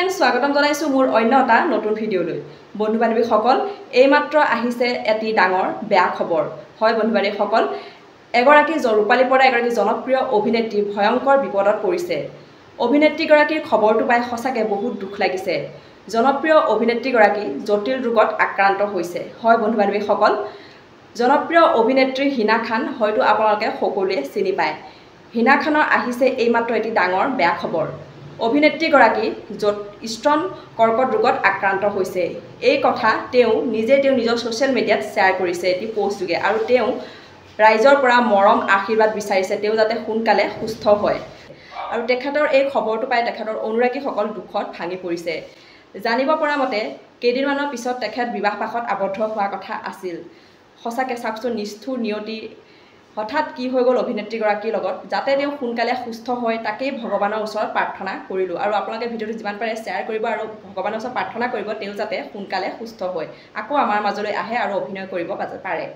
friends স্বাগতম জনাইছো মোৰ অন্য এটা নতুন ভিডিঅলৈ বন্ধু বান্ধৱীসকল এইমাত্ৰ আহিছে এটি ডাঙৰ বেয়া খবৰ হয় বন্ধু বান্ধৱীসকল এগৰাকী ৰূপালী পৰা এগৰাকী জনপ্ৰিয় অভিনেত্ৰী ভয়ংকৰ বিপদত পৰিছে অভিনেত্ৰীগৰাকীৰ খবৰটো পাই সঁচাকৈ বহুত দুখ লাগিছে জনপ্ৰিয় অভিনেত্ৰীগৰাকী জটিল ৰোগত আক্ৰান্ত হৈছে হয় বন্ধু বান্ধৱীসকল জনপ্ৰিয় অভিনেত্ৰী হিনা খান হয়তো আপোনালোকে সকলোৱে চিনি পায় হিনা খানৰ আহিছে এইমাত্ৰ এটি ডাঙৰ বেয়া খবৰ অভিনেত্ৰীগৰাকী স্তন কৰ্কট ৰোগত আক্ৰান্ত হৈছে এই কথা তেওঁ নিজৰ সোশ্যাল মিডিয়াত শ্বেয়াৰ কৰিছে এটি পোষ্ট যোগে আৰু তেওঁ ৰাইজৰ পৰা মৰম আশীৰ্বাদ বিচাৰিছে তেওঁ যাতে সোনকালে সুস্থ হয় আৰু তেখেতৰ এই খবৰটো পাই তেখেতৰ অনুৰাগীসকল দুখত ভাঙি পৰিছে জানিব পৰা মতে কেইদিনমানৰ পিছত তেখেত বিবাহপাশত আবদ্ধ হোৱাৰ কথা আছিল সঁচাকৈ চাওকচোন নিষ্ঠুৰ নিয়তি হঠাৎ কি হৈ গ'ল অভিনেত্ৰীগৰাকীৰ লগত যাতে তেওঁ সোনকালে সুস্থ হয় তাকেই ভগৱানৰ ওচৰত প্ৰাৰ্থনা কৰিলোঁ আৰু আপোনালোকে ভিডিঅ'টো যিমান পাৰে শ্বেয়াৰ কৰিব আৰু ভগৱানৰ ওচৰত প্ৰাৰ্থনা কৰিব তেওঁ যাতে সোনকালে সুস্থ হয় আকৌ আমাৰ মাজলৈ আহে আৰু অভিনয় কৰিব পাৰে